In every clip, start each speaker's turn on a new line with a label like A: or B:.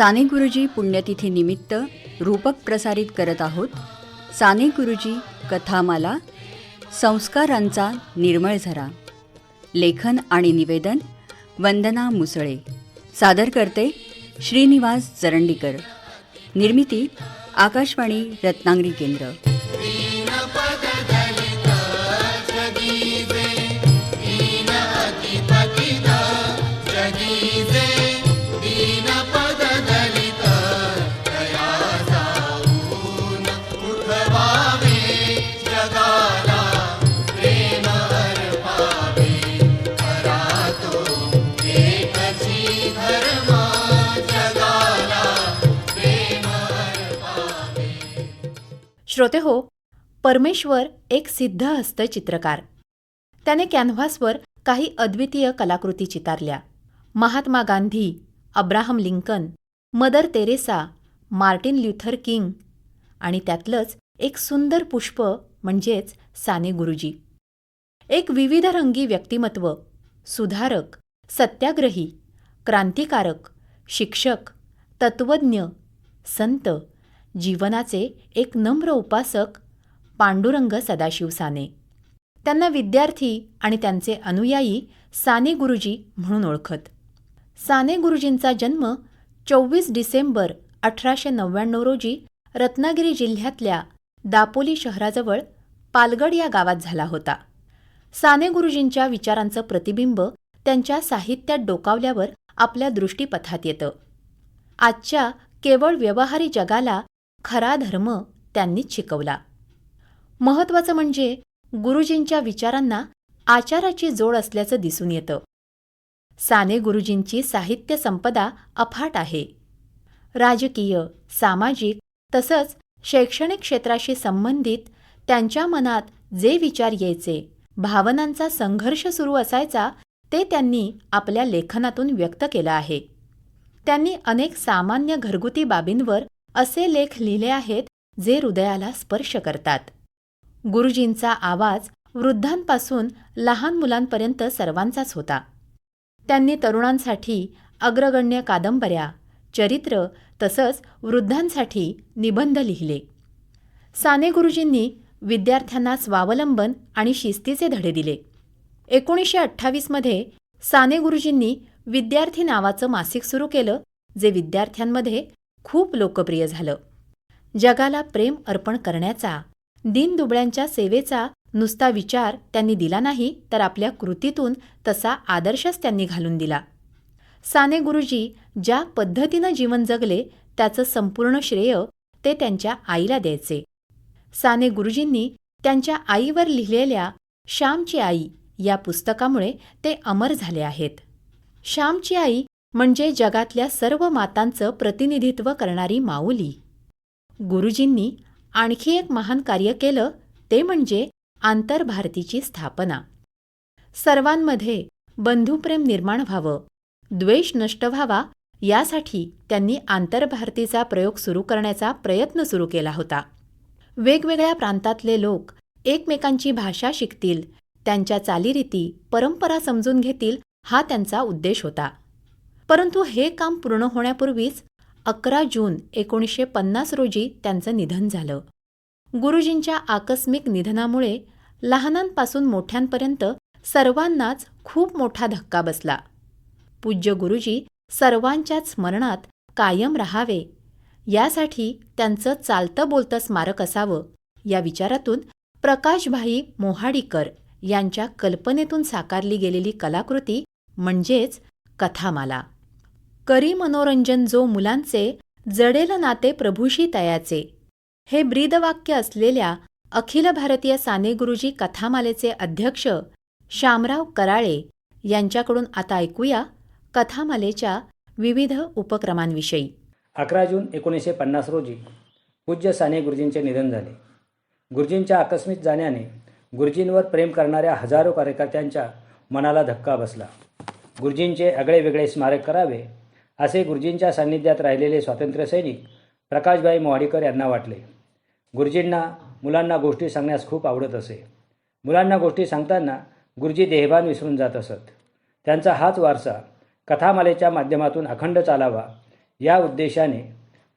A: साने गुरुजी पुण्यतिथी निमित्त रूपक प्रसारित करत आहोत. साने गुरुजी कथामाला संस्कारांचा निर्मळ झरा. लेखन आणि निवेदन वंदना मुसळे. सादर करते श्रीनिवास जरंडीकर. निर्मिती आकाशवाणी रत्नागिरी केंद्र.
B: श्रोते हो, परमेश्वर एक सिद्धहस्त चित्रकार. त्याने कॅनव्हासवर काही अद्वितीय कलाकृती चितारल्या. Mahatma Gandhi, Abraham Lincoln, Mother Teresa, Martin Luther King आणि त्यातलंच एक सुंदर पुष्प म्हणजेच साने गुरुजी. एक विविधरंगी व्यक्तिमत्व, सुधारक, सत्याग्रही, क्रांतिकारक, शिक्षक, तत्त्वज्ञ, संत, जीवनाचे एक नम्र उपासक पांडुरंग सदाशिव साने. त्यांना विद्यार्थी आणि त्यांचे अनुयायी साने गुरुजी म्हणून ओळखत. साने गुरुजींचा जन्म 24 डिसेंबर 1899 रोजी रत्नागिरी जिल्ह्यातल्या दापोली शहराजवळ पालगड या गावात झाला होता. साने गुरुजींच्या विचारांचं प्रतिबिंब त्यांच्या साहित्यात डोकावल्यावर आपल्या दृष्टीपथात येतं. आजच्या केवळ व्यवहारी जगाला खरा धर्म त्यांनीच शिकवला. महत्त्वाचं म्हणजे गुरुजींच्या विचारांना आचाराची जोड असल्याचं दिसून येतं. साने गुरुजींची साहित्य संपदा अफाट आहे. राजकीय, सामाजिक तसंच शैक्षणिक क्षेत्राशी संबंधित त्यांच्या मनात जे विचार यायचे, भावनांचा संघर्ष सुरू असायचा, ते त्यांनी आपल्या लेखनातून व्यक्त केलं आहे. त्यांनी अनेक सामान्य घरगुती बाबींवर असे लेख लिहिले आहेत जे हृदयाला स्पर्श करतात. गुरुजींचा आवाज वृद्धांपासून लहान मुलांपर्यंत सर्वांचाच होता. त्यांनी तरुणांसाठी अग्रगण्य कादंबऱ्या, चरित्र तसंच वृद्धांसाठी निबंध लिहिले. साने गुरुजींनी विद्यार्थ्यांना स्वावलंबन आणि शिस्तीचे धडे दिले. 1928 मध्ये साने गुरुजींनी विद्यार्थी नावाचं मासिक सुरू केलं, जे विद्यार्थ्यांमध्ये खूप लोकप्रिय झालं. जगाला प्रेम अर्पण करण्याचा, दीनदुबळ्यांच्या सेवेचा नुसता विचार त्यांनी दिला नाही, तर आपल्या कृतीतून तसा आदर्शच त्यांनी घालून दिला. साने गुरुजी ज्या पद्धतीनं जीवन जगले त्याचं संपूर्ण श्रेय ते त्यांच्या आईला द्यायचे. साने गुरुजींनी त्यांच्या आईवर लिहिलेल्या श्यामची आई या पुस्तकामुळे ते अमर झाले आहेत. श्यामची आई म्हणजे जगातल्या सर्व मातांचं प्रतिनिधित्व करणारी माऊली. गुरुजींनी आणखी एक महान कार्य केलं, ते म्हणजे आंतरभारतीची स्थापना. सर्वांमध्ये बंधुप्रेम निर्माण व्हावं, द्वेष नष्ट व्हावा, यासाठी त्यांनी आंतरभारतीचा प्रयोग सुरू करण्याचा प्रयत्न सुरू केला होता. वेगवेगळ्या प्रांतातले लोक एकमेकांची भाषा शिकतील, त्यांच्या चालीरीती, परंपरा समजून घेतील, हा त्यांचा उद्देश होता. परंतु हे काम पूर्ण होण्यापूर्वीच 11 जून 1950 रोजी त्यांचं निधन झालं. गुरुजींच्या आकस्मिक निधनामुळे लहानांपासून मोठ्यांपर्यंत सर्वांनाच खूप मोठा धक्का बसला. पूज्य गुरुजी सर्वांच्याच स्मरणात कायम राहावे, यासाठी त्यांचं चालतं बोलतं स्मारक असावं, या विचारातून प्रकाशभाई मोहाडीकर यांच्या कल्पनेतून साकारली गेलेली कलाकृती म्हणजेच कथामाला. करी मनोरंजन जो मुलांचे, जडेल नाते प्रभूशी तयाचे, हे ब्रीदवाक्य असलेल्या अखिल भारतीय साने गुरुजी कथामालेचे अध्यक्ष शामराव कराळे यांच्याकडून आता ऐकूया कथामालेच्या विविध उपक्रमांविषयी.
C: 11 जून 1950 रोजी पूज्य साने गुरुजींचे निधन झाले. गुरुजींच्या आकस्मिक जाण्याने गुरुजींवर प्रेम करणाऱ्या हजारो कार्यकर्त्यांच्या मनाला धक्का बसला. गुरुजींचे आगळेवेगळे स्मारक करावे असे गुरुजींच्या सान्निध्यात राहिलेले स्वातंत्र्यसैनिक प्रकाशभाई मोहाडीकर यांना वाटले. गुरुजींना मुलांना गोष्टी सांगण्यास खूप आवडत असे. मुलांना गोष्टी सांगताना गुरुजी देहभान विसरून जात असत. त्यांचा हाच वारसा कथामालेच्या माध्यमातून अखंड चालावा या उद्देशाने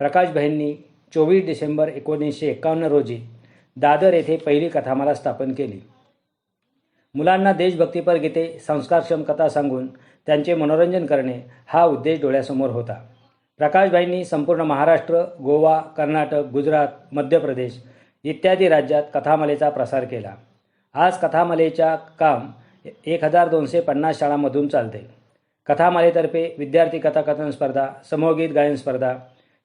C: प्रकाशभाईंनी 24 डिसेंबर 1951 रोजी दादर येथे पहिली कथामाला स्थापन केली. मुलांना देशभक्तीपर गीते, संस्कारक्षम कथा सांगून त्यांचे मनोरंजन करणे हा उद्देश डोळ्यासमोर होता. प्रकाशभाईंनी संपूर्ण महाराष्ट्र, गोवा, कर्नाटक, गुजरात, मध्य प्रदेश इत्यादी राज्यात कथामालेचा प्रसार केला. आज कथामालेच्या काम 1250 शाळांमधून चालते. कथामालेतर्फे विद्यार्थी कथाकथन स्पर्धा, समूहगीत गायन स्पर्धा,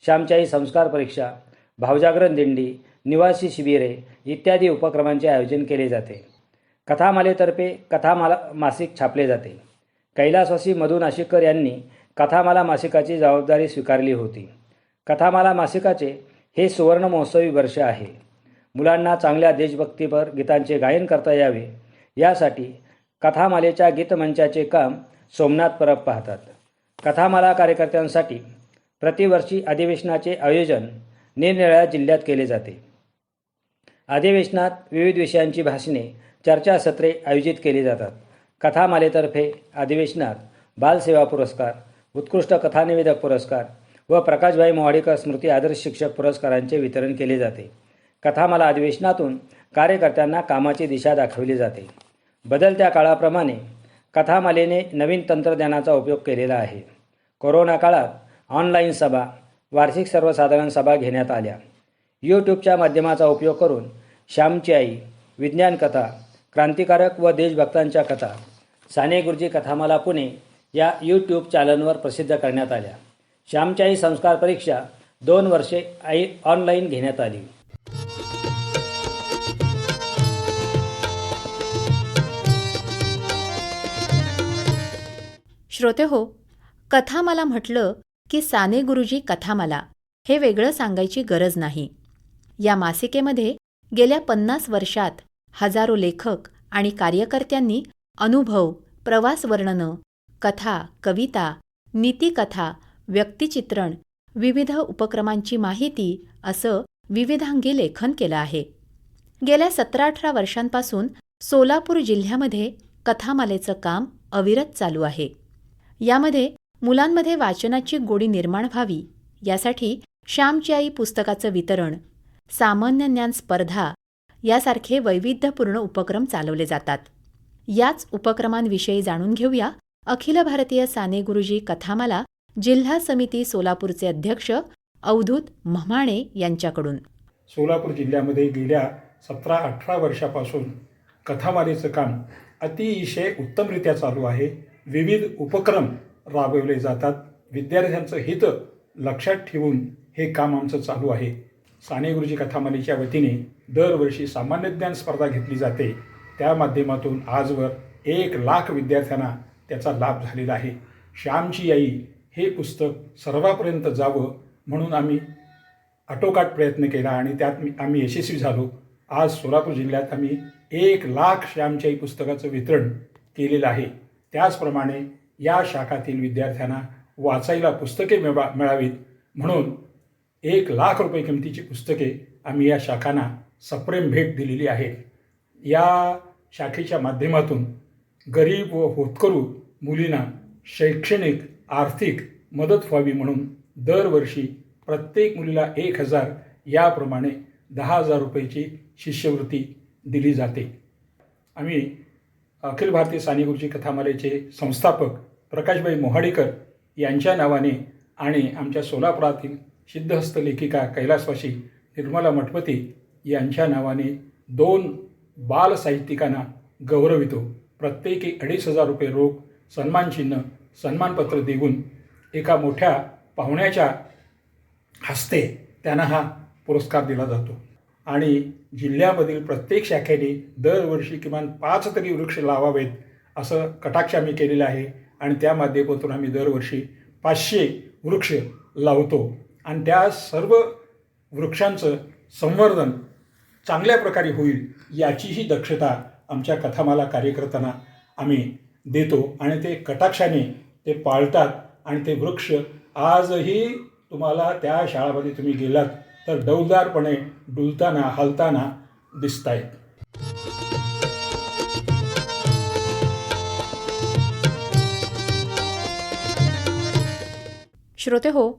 C: श्यामची संस्कार परीक्षा, भावजागरण दिंडी, निवासी शिबिरे इत्यादी उपक्रमांचे आयोजन केले जाते. कथामालेतर्फे कथामाला मासिक छापले जाते. कैलासवासी मधु नाशिककर यांनी कथामाला मासिकाची जबाबदारी स्वीकारली होती. कथामाला मासिकाचे हे सुवर्ण महोत्सवी वर्ष आहे. मुलांना चांगल्या देशभक्तीपर गीतांचे गायन करता यावे यासाठी कथामालेच्या गीतमंचाचे काम सोमनाथ परब पाहतात. कथामाला कार्यकर्त्यांसाठी प्रतिवर्षी अधिवेशनाचे आयोजन निरनिराळ्या जिल्ह्यात केले जाते. अधिवेशनात विविध विषयांची भाषणे, चर्चासत्रे आयोजित केली जातात. कथामालेतर्फे अधिवेशनात बालसेवा पुरस्कार, उत्कृष्ट कथानिवेदक पुरस्कार व प्रकाशभाई मोहाडीकर स्मृती आदर्श शिक्षक पुरस्कारांचे वितरण केले जाते. कथामाला अधिवेशनातून कार्यकर्त्यांना कामाची दिशा दाखवली जाते. बदलत्या काळाप्रमाणे कथामालेने नवीन तंत्रज्ञानाचा उपयोग केलेला आहे. कोरोना काळात ऑनलाईन सभा, वार्षिक सर्वसाधारण सभा घेण्यात आल्या. यूट्यूबच्या माध्यमाचा उपयोग करून श्यामची आई, विज्ञान कथा, क्रांतिकारक व देशभक्तांच्या कथा साने गुरुजी कथामाला पुणे या यूट्यूब चॅनलवर प्रसिद्ध करण्यात आल्या. श्यामची आई संस्कार परीक्षा 2 वर्षे ऑनलाईन घेण्यात आली.
B: श्रोते हो, कथामाला म्हटलं की साने गुरुजी कथामाला हे वेगळं सांगायची गरज नाही. या मासिकेमध्ये गेल्या 50 वर्षात हजारो लेखक आणि कार्यकर्त्यांनी अनुभव, प्रवास वर्णनं, कथा, कविता, नीतिकथा, व्यक्तिचित्रण, विविध उपक्रमांची माहिती असं विविधांगी लेखन केलं आहे. गेल्या 17-18 वर्षांपासून सोलापूर जिल्ह्यामध्ये कथामालेचं काम अविरत चालू आहे. यामध्ये मुलांमध्ये वाचनाची गोडी निर्माण व्हावी यासाठी श्यामची आई पुस्तकाचं वितरण, सामान्य ज्ञान स्पर्धा यासारखे वैविध्यपूर्ण उपक्रम चालवले जातात. याच उपक्रमांविषयी जाणून घेऊया अखिल भारतीय साने गुरुजी कथामाला जिल्हा समिती सोलापूरचे अध्यक्ष अवधूत म्हामाणे यांच्याकडून.
D: सोलापूर जिल्ह्यामध्ये गेल्या 17-18 वर्षापासून कथामालेचं काम अतिशय उत्तमरित्या चालू आहे. विविध उपक्रम राबवले जातात. विद्यार्थ्यांचं हित लक्षात ठेवून हे काम आमचं चालू आहे. साने गुरुजी कथामालेच्या वतीने दरवर्षी सामान्य ज्ञान स्पर्धा घेतली जाते. त्या माध्यमातून आजवर 1,00,000 विद्यार्थ्यांना त्याचा लाभ झालेला आहे. श्यामची आई हे पुस्तक सर्वांपर्यंत जावं म्हणून आम्ही आटोकाट प्रयत्न केला आणि त्यात आम्ही यशस्वी झालो. आज सोलापूर जिल्ह्यात आम्ही 1,00,000 श्यामची आई पुस्तकाचं वितरण केलेलं आहे. त्याचप्रमाणे या शाखातील विद्यार्थ्यांना वाचायला पुस्तके मिळावीत म्हणून 1,00,000 रुपये किमतीची पुस्तके आम्ही या शाखांना सप्रेम भेट दिलेली आहे. या शाखेच्या माध्यमातून गरीब व होतकरू मुलींना शैक्षणिक आर्थिक मदत व्हावी म्हणून दरवर्षी प्रत्येक मुलीला 1,000 याप्रमाणे 10,000 रुपयाची शिष्यवृत्ती दिली जाते. आम्ही अखिल भारतीय साने गुरुजी कथामालेचे संस्थापक प्रकाशभाई मोहाडीकर यांच्या नावाने आणि आमच्या सोलापुरातील सिद्धहस्त लेखिका कैलासवासी निर्मला मठपती यांच्या नावाने 2 बाल साहित्यिकांना गौरवितो. प्रत्येकी 2,500 रुपये रोख सन्मानचिन्ह, सन्मानपत्र देऊन एका मोठ्या पाहुण्याच्या हस्ते त्यांना हा पुरस्कार दिला जातो. आणि जिल्ह्यामधील प्रत्येक शाखेने दरवर्षी किमान 5 तरी वृक्ष लावावेत असं कटाक्ष आम्ही केलेलं आहे. आणि त्या माध्यमातून आम्ही दरवर्षी 500 वृक्ष लावतो आणि त्या सर्व वृक्षांचं संवर्धन चांगल्या प्रकारे होईल याचीही दक्षता आमच्या कथामाला कार्यकर्त्यांना आम्ही देतो आणि ते कटाक्षाने ते पाळतात. आणि ते वृक्ष आजही तुम्हाला त्या शाळामध्ये तुम्ही गेलात तर डौलदारपणे डुलताना हलताना दिसत आहेत.
B: श्रोते हो,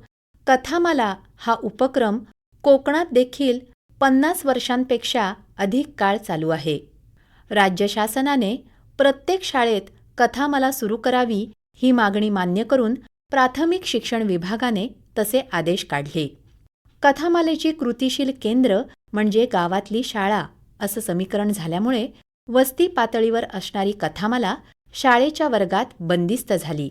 B: कथामाला हा उपक्रम कोकणात देखील 50 वर्षांपेक्षा अधिक काळ चालू आहे. राज्य शासनाने प्रत्येक शाळेत कथामाला सुरू करावी ही मागणी मान्य करून प्राथमिक शिक्षण विभागाने तसे आदेश काढले. कथामालेची कृतीशील केंद्र म्हणजे गावातली शाळा असं समीकरण झाल्यामुळे वस्ती पातळीवर असणारी कथामाला शाळेच्या वर्गात बंदिस्त झाली.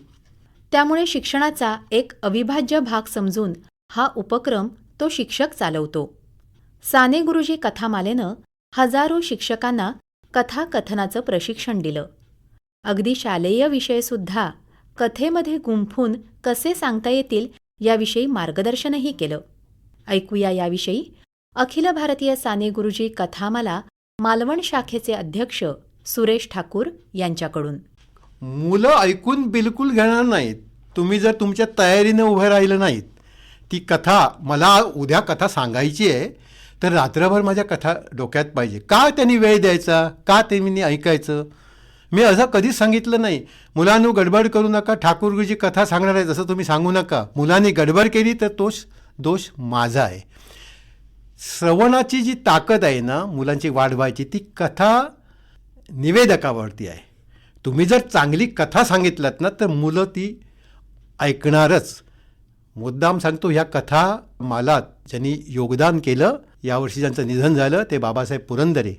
B: त्यामुळे शिक्षणाचा एक अविभाज्य भाग समजून हा उपक्रम तो शिक्षक चालवतो. साने गुरुजी कथामालेनं हजारो शिक्षकांना कथाकथनाचं प्रशिक्षण दिलं. अगदी शालेय विषयसुद्धा कथेमध्ये गुंफून कसे सांगता येतील याविषयी मार्गदर्शनही केलं. ऐकूया याविषयी अखिल भारतीय साने गुरुजी कथामाला मालवण शाखेचे अध्यक्ष सुरेश ठाकूर यांच्याकडून.
E: मुलं ऐकून बिलकुल घेणार नाहीत. तुम्ही जर तुमच्या तयारीनं उभं राहिलं नाहीत, ती कथा मला उद्या कथा सांगायची आहे तर रात्रभर माझ्या कथा डोक्यात पाहिजे. का त्यांनी वेळ द्यायचा, का त्यांनी ऐकायचं? मी असं कधीच सांगितलं नाही, मुलांनो गडबड करू नका, ठाकूर गुरुजी कथा सांगणार आहे असं तुम्ही सांगू नका. मुलांनी गडबड केली तर तोच दोष माझा आहे. श्रवणाची जी ताकद आहे ना मुलांची वाढवायची, ती कथा निवेदकावरती आहे. तुम्ही जर चांगली कथा सांगितलात ना तर मुलं ती ऐकणारच. मुद्दाम सांगतो, ह्या कथा मला ज्यांनी योगदान केलं, यावर्षी ज्यांचं निधन झालं ते बाबासाहेब पुरंदरे,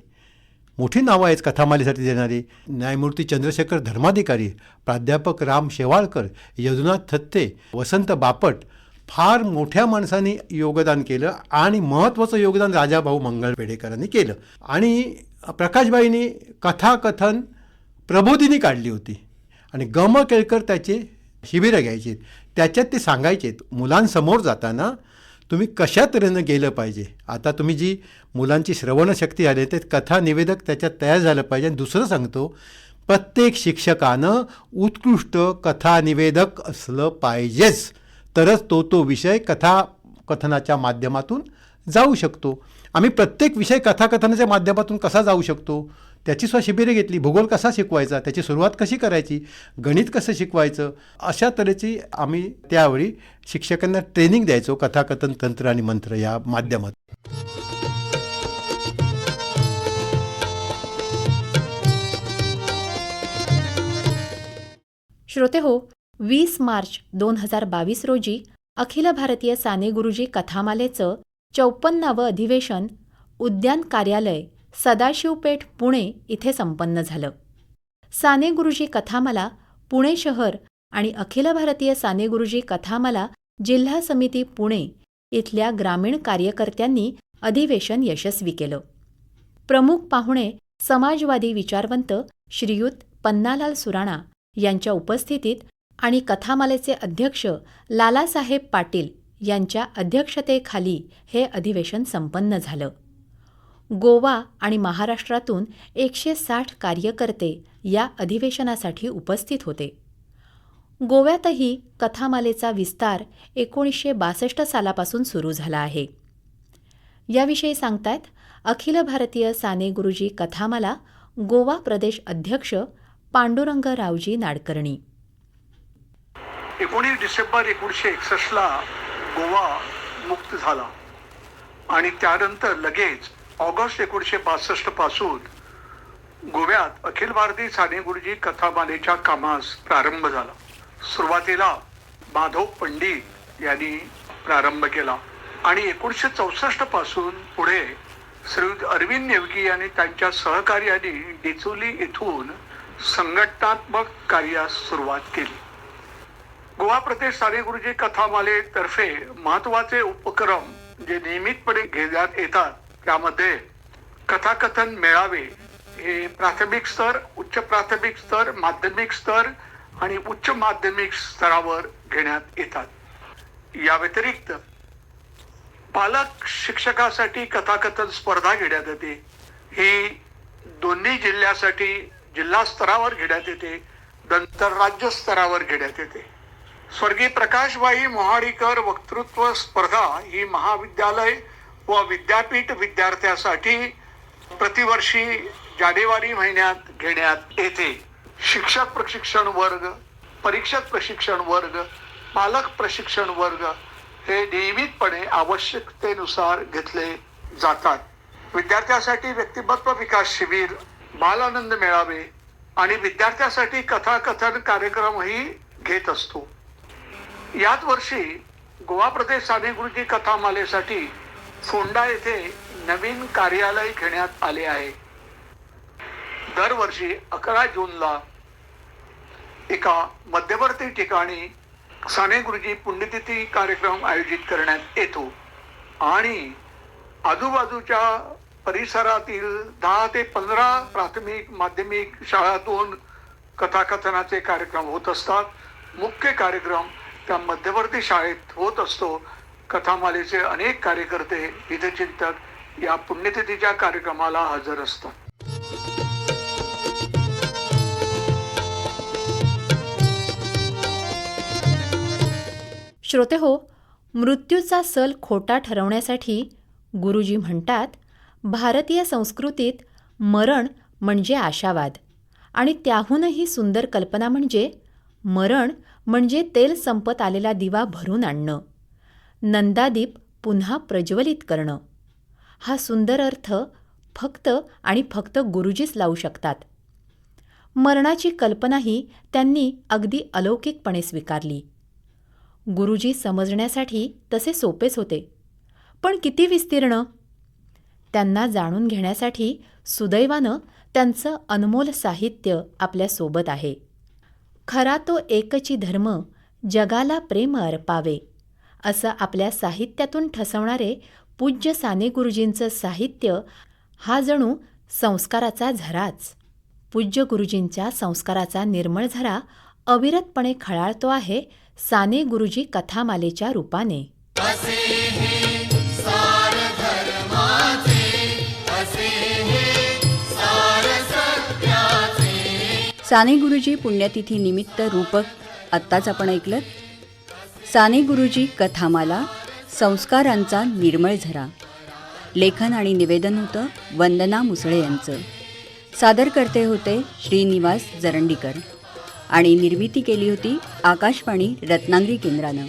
E: मोठी नावं आहेत कथामालेसाठी देणारी. न्यायमूर्ती चंद्रशेखर धर्माधिकारी, प्राध्यापक राम शेवाळकर, यदुनाथ थत्ते, वसंत बापट, फार मोठ्या माणसांनी योगदान केलं. आणि महत्त्वाचं योगदान राजाभाऊ मंगळपेढेकरांनी केलं. आणि प्रकाशबाईंनी कथाकथन प्रबोधिनी काढली होती आणि गम केळकर त्याचे शिबिरं घ्यायची. त्याच्यात ते सांगायचे मुलांसमोर जाताना तुम्ही कशा तऱ्हेनं गेलं पाहिजे. आता तुम्ही जी मुलांची श्रवणशक्ती आली ते कथा निवेदक त्याच्यात तयार झालं पाहिजे. आणि दुसरं सांगतो, प्रत्येक शिक्षकानं उत्कृष्ट कथा निवेदक असलं पाहिजेच, तरच तो विषय कथाकथनाच्या माध्यमातून जाऊ शकतो. आम्ही प्रत्येक विषय कथाकथनाच्या माध्यमातून कसा जाऊ शकतो त्याची सुद्धा शिबिरे घेतली. भूगोल कसा शिकवायचा, त्याची सुरुवात कशी करायची, गणित कसं शिकवायचं, अशा तऱ्हेची आम्ही त्यावेळी शिक्षकांना ट्रेनिंग द्यायचो कथाकथन तंत्र आणि मंत्र या माध्यमातून.
B: श्रोतेहो, 20 मार्च 2022 रोजी अखिल भारतीय साने गुरुजी कथामालेचं 54वं अधिवेशन उद्यान कार्यालय, सदाशिवपेठ, पुणे इथे संपन्न झालं. साने गुरुजी कथामाला पुणे शहर आणि अखिल भारतीय साने गुरुजी कथामाला जिल्हा समिती पुणे इथल्या ग्रामीण कार्यकर्त्यांनी अधिवेशन यशस्वी केलं. प्रमुख पाहुणे समाजवादी विचारवंत श्रीयुत पन्नालाल सुराणा यांच्या उपस्थितीत आणि कथामालेचे अध्यक्ष लालासाहेब पाटील यांच्या अध्यक्षतेखाली हे अधिवेशन संपन्न झालं. गोवा आणि महाराष्ट्रातून 160 कार्यकर्ते या अधिवेशनासाठी उपस्थित होते. गोव्यातही कथामालेचा विस्तार 1962 सालापासून सुरू झाला आहे. याविषयी सांगतायत अखिल भारतीय साने गुरुजी कथामाला गोवा प्रदेश अध्यक्ष पांडुरंग रावजी नाडकर्णी.
F: 19 डिसेंबर 1961ला गोवा मुक्त झाला आणि त्यानंतर लगेच ऑगस्ट 1962 पासून गोव्यात अखिल भारतीय साने गुरुजी कथामालेच्या कामास प्रारंभ झाला. सुरुवातीला माधव पंडित यांनी प्रारंभ केला आणि 1964 पासून पुढे श्रीयुत अरविंद नेवगी यांनी त्यांच्या सहकार्याने डिचोली येथून संघटनात्मक कार्यास सुरुवात केली. गोवा प्रदेश साने गुरुजी कथामालेतर्फे महत्त्वाचे उपक्रम जे नियमितपणे घेण्यात येतात त्यामध्ये कथाकथन मेळावे हे प्राथमिक स्तर, उच्च प्राथमिक स्तर, माध्यमिक स्तर आणि उच्च माध्यमिक स्तरावर घेण्यात येतात. या व्यतिरिक्त पालक शिक्षकासाठी कथाकथन स्पर्धा घेण्यात येते. ही दोन्ही जिल्ह्यासाठी जिल्हा स्तरावर घेण्यात येते, नंतर राज्य स्तरावर घेण्यात येते. स्वर्गीय प्रकाशबाई मोहाडीकर वक्तृत्व स्पर्धा ही महाविद्यालय व विद्यापीठ विद्यार्थ्यासाठी प्रतिवर्षी जानेवारी महिन्यात घेण्यात येते. शिक्षक प्रशिक्षण वर्ग, परीक्षक प्रशिक्षण वर्ग, पालक प्रशिक्षण वर्ग हे नियमितपणे आवश्यकतेनुसार घेतले जातात. विद्यार्थ्यांसाठी व्यक्तिमत्व विकास शिबिर, बालानंद मेळावे आणि विद्यार्थ्यांसाठी कथाकथन कार्यक्रमही घेत असतो. याच वर्षी गोवा प्रदेश साने गुरुजी कथामालेसाठी फोंडा येथे नवीन कार्यालय घेण्यात आले आहे. दरवर्षी 11 जूनला एका मध्यवर्ती ठिकाणी साने गुरुजी पुण्यतिथी कार्यक्रम आयोजित करण्यात येतो आणि आजूबाजूच्या परिसरातील 10 ते 15 प्राथमिक माध्यमिक शाळांतून कथाकथनाचे कार्यक्रम होत असतात. मुख्य कार्यक्रम त्या मध्यवर्ती शाळेत होत असतो. कथामालेचे अनेक कार्यकर्ते, हितचिंतक या पुण्यतिथीच्या कार्यक्रमाला हजर असतात.
B: श्रोते हो, मृत्यूचा सल खोटा ठरवण्यासाठी गुरुजी म्हणतात, भारतीय संस्कृतीत मरण म्हणजे आशावाद आणि त्याहूनही सुंदर कल्पना म्हणजे मरण म्हणजे तेल संपत आलेला दिवा भरून आणणं, नंदादीप पुन्हा प्रज्वलित करणं. हा सुंदर अर्थ फक्त आणि फक्त गुरुजीच लावू शकतात. मरणाची कल्पनाही त्यांनी अगदी अलौकिकपणे स्वीकारली. गुरुजी समजण्यासाठी तसे सोपेच होते, पण किती विस्तीर्ण. त्यांना जाणून घेण्यासाठी सुदैवानं त्यांचं अनमोल साहित्य आपल्यासोबत आहे. खरा तो एकची धर्म, जगाला प्रेम अर्पावे, असं आपल्या साहित्यातून ठसवणारे पूज्य साने गुरुजींचं साहित्य हा जणू संस्काराचा झराच. पूज्य गुरुजींच्या संस्काराचा निर्मळ झरा अविरतपणे खळाळतो आहे साने गुरुजी कथामालेच्या रूपाने.
A: साने गुरुजी पुण्यतिथी निमित्त रूपक आत्ताच आपण ऐकलं. साने गुरुजी कथामाला, संस्कारांचा निर्मळ झरा. लेखन आणि निवेदन होतं वंदना मुसळे यांचं. सादरकर्ते होते श्रीनिवास जरंडीकर आणि निर्मिती केली होती आकाशवाणी रत्नागिरी केंद्रानं.